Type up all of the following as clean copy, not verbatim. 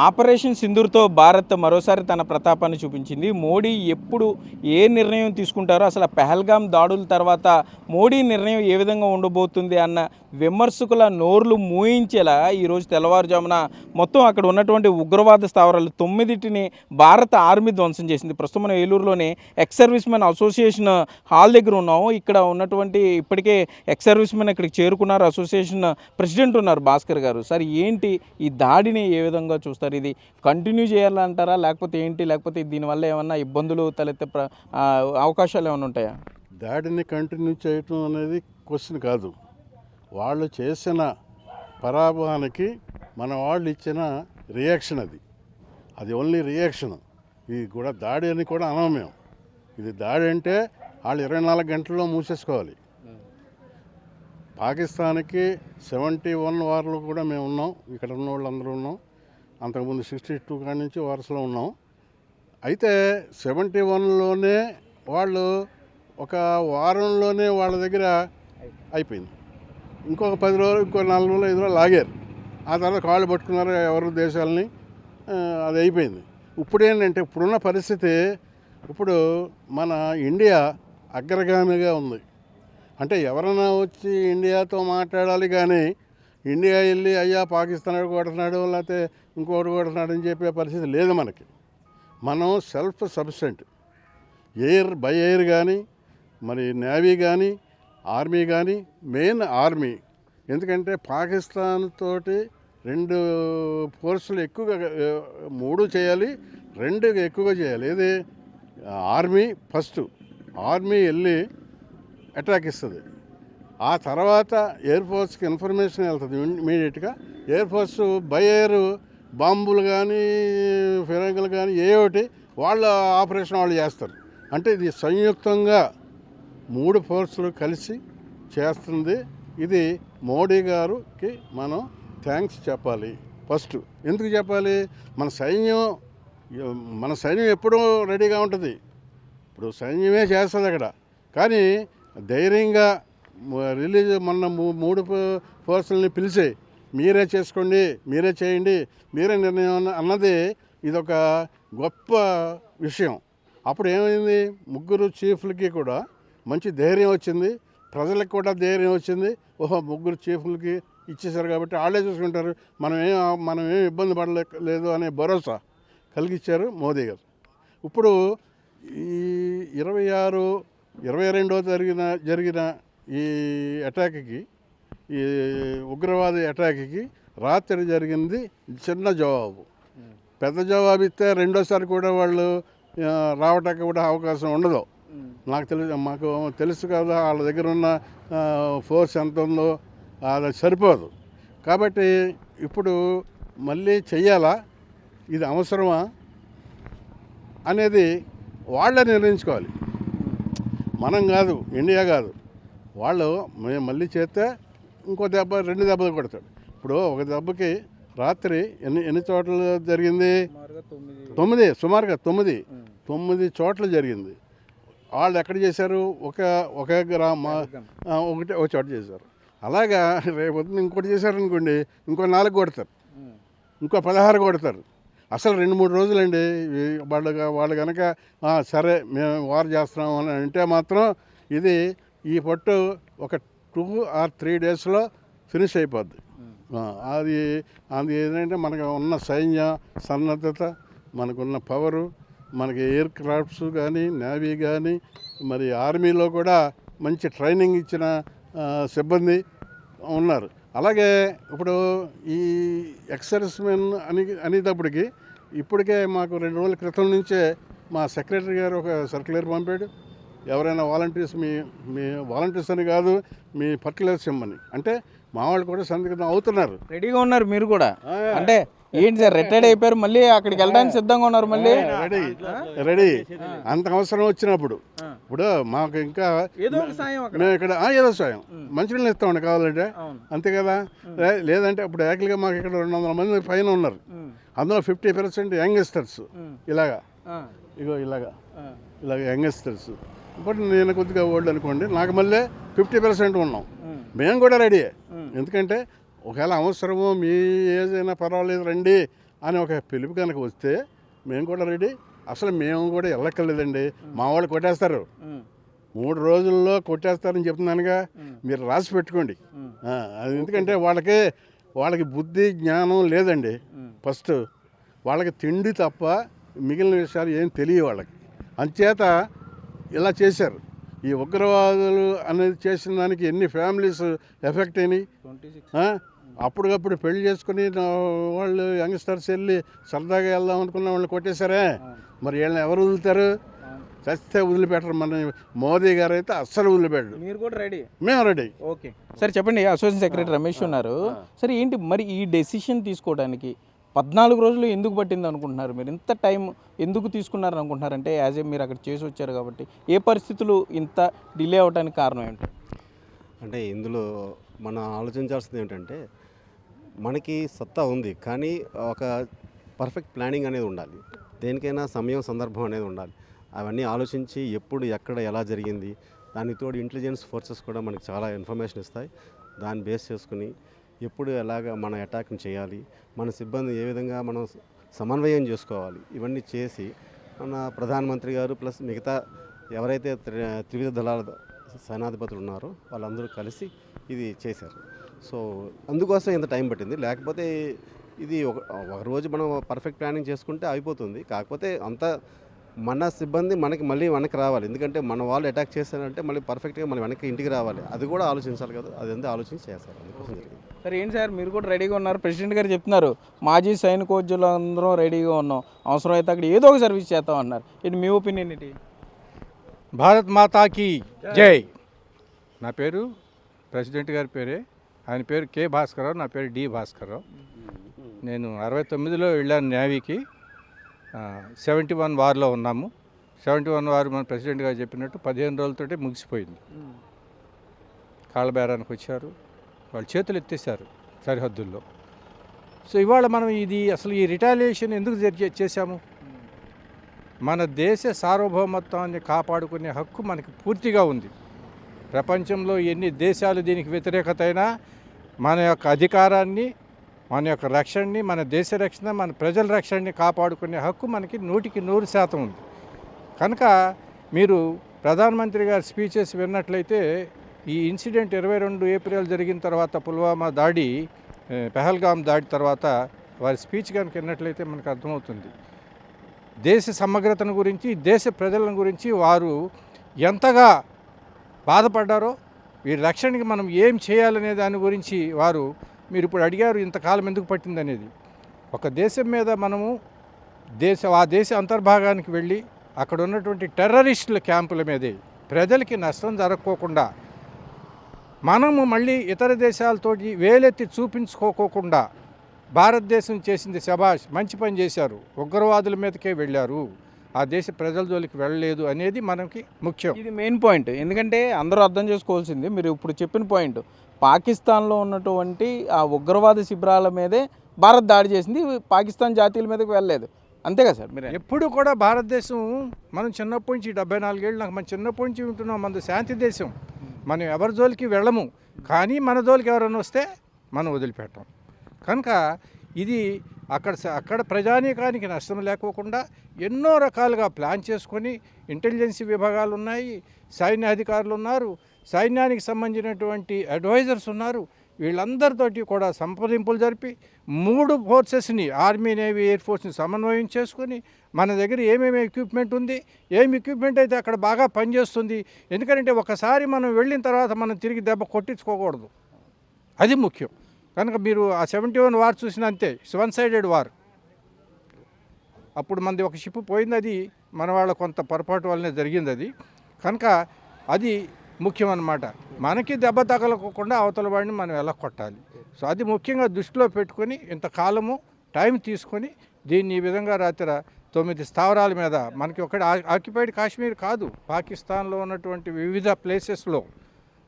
Operation సింధూర్తో Bharat మరోసారి తన ప్రతాపాన్ని చూపించింది. మోడీ ఎప్పుడు ఏ నిర్ణయం తీసుకుంటారో, అసలు పెహల్గాం దాడుల తర్వాత మోడీ నిర్ణయం ఏ విధంగా ఉండబోతుంది అన్న విమర్శకుల నోర్లు మూయించేలా ఈరోజు తెల్లవారుజామున మొత్తం అక్కడ ఉన్నటువంటి ఉగ్రవాద స్థావరాలు 9టిని భారత ఆర్మీ ధ్వంసం చేసింది. ప్రస్తుతం మనం ఏలూరులోని ex service men association hall దగ్గర ఉన్నాము. ఇక్కడ ఉన్నటువంటి ఇప్పటికే ఎక్స్ సర్వీస్ మెన్ ఇక్కడికి చేరుకున్నారు. అసోసియేషన్ ప్రెసిడెంట్ ఉన్నారు భాస్కర్ గారు. సార్, ఏంటి ఈ దాడిని ఏ విధంగా చూస్తారు? ఇది కంటిన్యూ చేయాలంటారా, లేకపోతే ఏంటి, లేకపోతే దీనివల్ల ఏమన్నా ఇబ్బందులు తలెత్తే అవకాశాలు ఏమైనా ఉంటాయా? దాడిని కంటిన్యూ చేయటం అనేది క్వశ్చన్ కాదు. వాళ్ళు చేసిన పరాభవానికి మన వాళ్ళు ఇచ్చిన రియాక్షన్ అది ఓన్లీ రియాక్షన్. ఇది కూడా దాడి అని కూడా అనం మేము. ఇది దాడి అంటే వాళ్ళు 24 గంటల్లో మూసేసుకోవాలి. పాకిస్తాన్కి 71 వార్లో కూడా మేము ఉన్నాం. ఇక్కడ ఉన్న వాళ్ళందరూ ఉన్నాం. అంతకుముందు 62 కాడి నుంచి వరుసలో ఉన్నాం. అయితే 71లోనే వాళ్ళు ఒక వారంలోనే వాళ్ళ దగ్గర అయిపోయింది. ఇంకొక 10 రోజులు, ఇంకో 4 రోజులు, 5 రోజులు లాగారు. ఆ తర్వాత కాళ్ళు పట్టుకున్నారు ఎవరు దేశాలని. అది అయిపోయింది. ఇప్పుడు ఏంటంటే ఇప్పుడున్న పరిస్థితి, ఇప్పుడు మన ఇండియా అగ్రగామిగా ఉంది. అంటే ఎవరైనా వచ్చి ఇండియాతో మాట్లాడాలి, కానీ ఇండియా వెళ్ళి అయ్యా పాకిస్తాన్ కొడుతున్నాడు లేకపోతే ఇంకోటి కొడుతున్నాడు అని చెప్పే పరిస్థితి లేదు మనకి. మనం సెల్ఫ్ సఫిషియెంట్. బై ఎయిర్ కానీ, మరి నేవీ కానీ, ఆర్మీ కానీ, మెయిన్ ఆర్మీ. ఎందుకంటే పాకిస్తాన్ తోటి 2 ఫోర్సులు ఎక్కువగా, 3 చేయాలి, 2 ఎక్కువగా చేయాలి. ఏది ఆర్మీ ఫస్ట్. ఆర్మీ వెళ్ళి అటాక్ ఇస్తుంది. ఆ తర్వాత ఎయిర్ ఫోర్స్కి ఇన్ఫర్మేషన్ వెళ్తుంది ఇమీడియట్గా. ఎయిర్ ఫోర్స్ బై ఎయిర్ బాంబులు కానీ, ఫిరంగులు కానీ ఏ ఒకటి వాళ్ళ ఆపరేషన్ వాళ్ళు చేస్తారు. అంటే ఇది సంయుక్తంగా 3 ఫోర్సులు కలిసి చేస్తుంది. ఇది మోడీ గారికి మనం థ్యాంక్స్ చెప్పాలి ఫస్ట్. ఎందుకు చెప్పాలి? మన సైన్యం ఎప్పుడూ రెడీగా ఉంటుంది. ఇప్పుడు సైన్యమే చేస్తుంది అక్కడ. కానీ ధైర్యంగా మొన్న 3 ఫోర్సులని పిలిచి మీరే చేసుకోండి, మీరే చేయండి, మీరే నిర్ణయం అన్నది ఇదొక గొప్ప విషయం. అప్పుడు ఏమైంది, 3 చీఫ్లకి కూడా మంచి ధైర్యం వచ్చింది, ప్రజలకు కూడా ధైర్యం వచ్చింది. 3 చీఫ్లకి ఇచ్చేశారు కాబట్టి వాళ్ళే చూసుకుంటారు, మనం ఏం ఇబ్బంది పడలేదు అనే భరోసా కలిగించారు మోదీ గారు. ఇప్పుడు ఈ 22వ జరిగిన ఈ అటాక్కి, ఈ ఉగ్రవాద అటాక్కి రాత్రి జరిగింది చిన్న జవాబు. పెద్ద జవాబు ఇస్తే రెండోసారి కూడా వాళ్ళు రావటానికి కూడా అవకాశం ఉండదు. మాకు తెలుసు కదా వాళ్ళ దగ్గర ఉన్న ఫోర్స్ ఎంత ఉందో, అది సరిపోదు. కాబట్టి ఇప్పుడు మళ్ళీ చెయ్యాలా, ఇది అవసరమా అనేది వాళ్ళే నిర్ణయించుకోవాలి. మనం కాదు, ఇండియా కాదు. వాళ్ళు మేము మళ్ళీ చేస్తే ఇంకో దెబ్బ, 2 దెబ్బలు కొడతాడు. ఇప్పుడు ఒక దెబ్బకి రాత్రి ఎన్ని చోట్ల జరిగింది? 9, సుమారుగా 9 చోట్ల జరిగింది. వాళ్ళు ఎక్కడ చేశారు? ఒక చోట చేశారు. అలాగా రేపు ఇంకోటి చేశారనుకోండి, ఇంకో 4 కొడతారు, ఇంకో 16 కొడతారు. అసలు 2-3 రోజులండి. వాళ్ళు కనుక సరే మేము వార్ చేస్తున్నాం అని అంటే మాత్రం ఇది ఈ పట్టు ఒక 2 or 3 డేస్లో ఫినిష్ అయిపోద్ది. అది ఏంటంటే మనకు ఉన్న సైన్య సన్నద్ధత, మనకున్న పవరు, మనకి ఎయిర్ క్రాఫ్ట్స్ కానీ, నేవీ కానీ, మరి ఆర్మీలో కూడా మంచి ట్రైనింగ్ ఇచ్చిన సిబ్బంది ఉన్నారు. అలాగే ఇప్పుడు ఈ ఎక్స్ సర్వీస్ మెన్ అనేటప్పటికి ఇప్పటికే మాకు 2 రోజుల క్రితం నుంచే మా సెక్రటరీ గారు ఒక సర్క్యులర్ పంపాడు. ఎవరైనా వాలంటీర్స్, మీ వాలంటీర్స్ అని కాదు, మీ పర్టికులర్స్ ఇమ్మని. అంటే మా వాళ్ళు కూడా సందిగ్ధం అవుతున్నారు, రెడీగా ఉన్నారు. మీరు కూడా అంటే ఏంటి సార్, రిటైర్డ్ అయిపోయారు, మళ్ళీ అక్కడికి వెళ్ళడానికి సిద్ధంగా ఉన్నారు. మళ్ళీ రెడీ అంత అవసరం వచ్చినప్పుడు. ఇప్పుడు మాకు ఇంకా మేము ఇక్కడ ఏదో సాయం మంచినీళ్ళు ఇస్తామండి కావాలంటే, అంతే కదా. లేదంటే ఇప్పుడు యాక్చువల్గా మాకు ఇక్కడ 200 మంది పైన ఉన్నారు. అందులో 50% యంగ్స్టర్స్. ఇలాగా యంగ్స్టర్స్. ఇప్పుడు నేను కొద్దిగా ఓల్డ్ అనుకోండి, నాకు మళ్ళీ 50% ఉన్నాం. మేము కూడా రెడీ. ఎందుకంటే ఒకవేళ అవసరమో మీ ఏదైనా పర్వాలేదు రండి అని ఒక పిలుపు కనుక వస్తే మేము కూడా రెడీ. అసలు మేము కూడా వెళ్ళక్కర్లేదండి, మా వాళ్ళు కొట్టేస్తారు, 3 రోజుల్లో కొట్టేస్తారని చెప్తున్నానుగా, మీరు రాసి పెట్టుకోండి. అది ఎందుకంటే వాళ్ళకి బుద్ధి జ్ఞానం లేదండి. ఫస్ట్ వాళ్ళకి తిండి తప్ప మిగిలిన విషయాలు ఏం తెలియ వాళ్ళకి. అంచేత ఇలా చేశారు. ఈ ఉగ్రవాదులు అనేది చేసిన దానికి ఎన్ని ఫ్యామిలీస్ ఎఫెక్ట్ అయినాయి. అప్పటికప్పుడు పెళ్లి చేసుకుని వాళ్ళు యంగ్స్టర్స్ వెళ్ళి సరదాగా వెళ్దాం అనుకున్న వాళ్ళని కొట్టేశారే, మరి వీళ్ళని ఎవరు వదులుతారు? చస్తే వదిలిపెట్టరు. మన మోదీ గారు అయితే అస్సలు వదిలిపెట్టరు. మీరు కూడా రెడీ? మేము రెడీ. ఓకే సార్, చెప్పండి. అసోసియేషన్ సెక్రటరీ రమేష్ ఉన్నారు. సరే, ఏంటి మరి ఈ డెసిషన్ తీసుకోవడానికి 14 రోజులు ఎందుకు పట్టింది అనుకుంటున్నారు? మీరు ఇంత టైం ఎందుకు తీసుకున్నారు అనుకుంటున్నారంటే యాజ్ ఏ మీరు అక్కడ చేసి వచ్చారు కాబట్టి ఏ పరిస్థితులు ఇంత డిలే అవడానికి కారణం ఏంటి? అంటే ఇందులో మనం ఆలోచించాల్సింది ఏంటంటే, మనకి సత్తా ఉంది కానీ ఒక పర్ఫెక్ట్ ప్లానింగ్ అనేది ఉండాలి. దేనికైనా సమయం సందర్భం అనేది ఉండాలి. అవన్నీ ఆలోచించి ఎప్పుడు ఎక్కడ ఎలా జరిగింది, దానికి తోడు ఇంటెలిజెన్స్ ఫోర్సెస్ కూడా మనకి చాలా ఇన్ఫర్మేషన్ ఇస్తాయి. దాన్ని బేస్ చేసుకుని ఎప్పుడు ఎలాగ మన అటాక్ని చేయాలి, మన సిబ్బంది ఏ విధంగా మనం సమన్వయం చేసుకోవాలి, ఇవన్నీ చేసి మన ప్రధానమంత్రి గారు ప్లస్ మిగతా ఎవరైతే త్రివిధ దళాల సేనాధిపతులు ఉన్నారో వాళ్ళందరూ కలిసి ఇది చేశారు. సో అందుకోసం ఇంత టైం పట్టింది. లేకపోతే ఇది ఒక రోజు మనం పర్ఫెక్ట్ ప్లానింగ్ చేసుకుంటే అయిపోతుంది. కాకపోతే అంత మన సిబ్బంది మనకి మళ్ళీ వెనక్కి రావాలి. ఎందుకంటే మన వాళ్ళు అటాక్ చేశారంటే మళ్ళీ పర్ఫెక్ట్గా మళ్ళీ వెనక్కి ఇంటికి రావాలి. అది కూడా ఆలోచించాలి కదా, అది అంతా ఆలోచించి చేస్తారు. అందుకోసం జరిగింది. సరే, ఏంటి సార్ మీరు కూడా రెడీగా ఉన్నారు? ప్రెసిడెంట్ గారు చెప్తున్నారు మాజీ సైనికోద్యోగులందరం రెడీగా ఉన్నాం, అవసరం అయితే అక్కడ ఏదో ఒక సర్వీస్ చేస్తాం అన్నారు. ఇది మీ ఒపీనియన్ ఏంటి? భారత్ మాతాకి జై. నా పేరు ప్రెసిడెంట్ గారి పేరే, ఆయన పేరు కె భాస్కరరావు, నా పేరు డి భాస్కరరావు. నేను 69లో వెళ్ళాను నేవీకి. 71 వార్లో ఉన్నాము. 71 వార్ మన ప్రెసిడెంట్ గారు చెప్పినట్టు 15 రోజులతోటే ముగిసిపోయింది. కాళ్ళబేరానికి వచ్చారు, వాళ్ళు చేతులు ఎత్తేసారు సరిహద్దుల్లో. సో ఇవాళ మనం ఇది అసలు ఈ రిటాలియేషన్ ఎందుకు చేశాము? మన దేశ సార్వభౌమత్వాన్ని కాపాడుకునే హక్కు మనకి పూర్తిగా ఉంది. ప్రపంచంలో ఎన్ని దేశాలు దీనికి వ్యతిరేకత అయినా మన యొక్క అధికారాన్ని, మన యొక్క రక్షణని, మన దేశ రక్షణ, మన ప్రజల రక్షణని కాపాడుకునే హక్కు మనకి 100% ఉంది. కనుక మీరు ప్రధానమంత్రి గారి స్పీచెస్ విన్నట్లయితే ఈ ఇన్సిడెంట్ 22 ఏప్రిల్ జరిగిన తర్వాత పుల్వామా దాడి, పెహల్గామ్ దాడి తర్వాత వారి స్పీచ్ కనుక విన్నట్లయితే మనకు అర్థమవుతుంది దేశ సమగ్రతను గురించి, దేశ ప్రజలను గురించి వారు ఎంతగా బాధపడ్డారో, వీరి రక్షణకి మనం ఏం చేయాలనే దాని గురించి వారు, మీరు ఇప్పుడు అడిగారు ఇంతకాలం ఎందుకు పట్టింది అనేది. ఒక దేశం మీద మనము ఆ దేశ అంతర్భాగానికి వెళ్ళి అక్కడ ఉన్నటువంటి టెర్రరిస్టుల క్యాంపుల మీదే ప్రజలకి నష్టం జరగకోకుండా, మనము మళ్ళీ ఇతర దేశాలతోటి వేలెత్తి చూపించుకోకుండా భారతదేశం చేసింది శభాష్, మంచి పని చేశారు, ఉగ్రవాదుల మీదకే వెళ్ళారు, ఆ దేశ ప్రజల జోలికి వెళ్ళలేదు అనేది మనకి ముఖ్యం. ఇది మెయిన్ పాయింట్. ఎందుకంటే అందరూ అర్థం చేసుకోవాల్సింది మీరు ఇప్పుడు చెప్పిన పాయింట్. పాకిస్తాన్లో ఉన్నటువంటి ఆ ఉగ్రవాద శిబిరాల మీదే భారత్ దాడి చేసింది, పాకిస్తాన్ జాతీయుల మీదకి వెళ్ళలేదు. అంతే కదా సార్? మీరు ఎప్పుడు కూడా భారతదేశం, మనం చిన్నప్పటి నుంచి 74 ఏళ్ళు నాకు మన చిన్నప్పటి నుంచి ఉంటున్నాం, మన శాంతి దేశం, మనం ఎవరి జోలికి వెళ్ళము. కానీ మన జోలికి ఎవరైనా వస్తే మనం వదిలిపెట్టాం. కనుక ఇది అక్కడ ప్రజానీకానికి నష్టం లేకోకుండా ఎన్నో రకాలుగా ప్లాన్ చేసుకొని ఇంటెలిజెన్సీ విభాగాలు ఉన్నాయి, సైన్య అధికారులు ఉన్నారు, సైన్యానికి సంబంధించినటువంటి అడ్వైజర్స్ ఉన్నారు. వీళ్ళందరితోటి కూడా సంప్రదింపులు జరిపి 3 ఫోర్సెస్ని, ఆర్మీ, నేవీ, ఎయిర్ ఫోర్స్ని సమన్వయం చేసుకొని మన దగ్గర ఏమేమి ఎక్విప్మెంట్ ఉంది, ఏమి ఎక్విప్మెంట్ అయితే అక్కడ బాగా పనిచేస్తుంది. ఎందుకంటే ఒకసారి మనం వెళ్ళిన తర్వాత మనం తిరిగి దెబ్బ కొట్టించుకోకూడదు, అది ముఖ్యం. కనుక మీరు ఆ 71 వార్ చూసిన అంతే, 1 సైడెడ్ వార్. అప్పుడు మనది ఒక షిప్ పోయింది, అది మన వాళ్ళ కొంత పొరపాటు వల్లనే జరిగింది అది. కనుక అది ముఖ్యం అన్నమాట. మనకి దెబ్బ తగలకుండా అవతల వాడిని మనం ఎలా కొట్టాలి. సో అది ముఖ్యంగా దృష్టిలో పెట్టుకొని ఇంతకాలము టైం తీసుకొని దీన్ని ఈ విధంగా రాత్రి 9 స్థావరాల మీద, మనకి ఒకటి ఆక్యుపైడ్ కాశ్మీర్ కాదు, పాకిస్తాన్లో ఉన్నటువంటి వివిధ ప్లేసెస్లో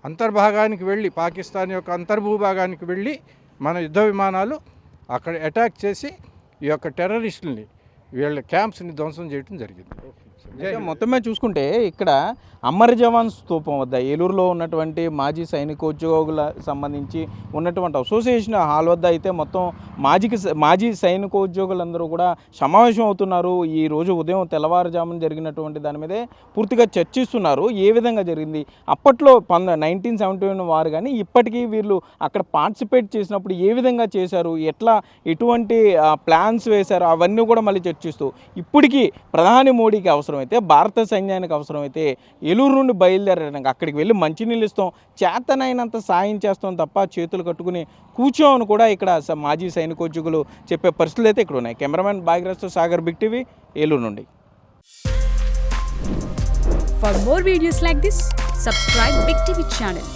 అంతర్భాగానికి వెళ్ళి, పాకిస్తాన్ యొక్క అంతర్భూభాగానికి వెళ్ళి మన యుద్ధ విమానాలు అక్కడ అటాక్ చేసి ఈ యొక్క టెర్రరిస్టుల్ని, వీళ్ళ క్యాంప్స్ని ధ్వంసం చేయడం జరిగింది. మొత్తం మీద చూసుకుంటే ఇక్కడ అమర్ జవాన్ స్తూపం వద్ద ఏలూరులో ఉన్నటువంటి మాజీ సైనికోద్యోగుల సంబంధించి ఉన్నటువంటి అసోసియేషన్ హాల్ వద్ద అయితే మొత్తం మాజీ సైనికోద్యోగులందరూ కూడా సమావేశం అవుతున్నారు. ఈ రోజు ఉదయం తెల్లవారుజామున జరిగినటువంటి దాని మీదే పూర్తిగా చర్చిస్తున్నారు. ఏ విధంగా జరిగింది, అప్పట్లో 1971 వారు కానీ ఇప్పటికీ వీళ్ళు అక్కడ పార్టిసిపేట్ చేసినప్పుడు ఏ విధంగా చేశారు, ఎటువంటి ప్లాన్స్ వేశారు, అవన్నీ కూడా మళ్ళీ చర్చిస్తూ ఇప్పటికీ ప్రధాని మోడీకి అవసరమైతే, భారత సైన్యానికి అవసరమైతే ఏలూరు నుండి బయలుదేరడానికి అక్కడికి వెళ్ళి మంచినీళ్ళు ఇస్తాం, చేతనైనంత సాయం చేస్తాం తప్ప చేతులు కట్టుకుని కూర్చోమని కూడా ఇక్కడ మాజీ సైనికోద్యోగులు చెప్పే పరిస్థితులు అయితే ఇక్కడ ఉన్నాయి. కెమెరామెన్ భాగ్యరాజ్తో సాగర్, బిగ్ టీవీ, ఏలూరు నుండి. For more videos like this, subscribe Big TV channel.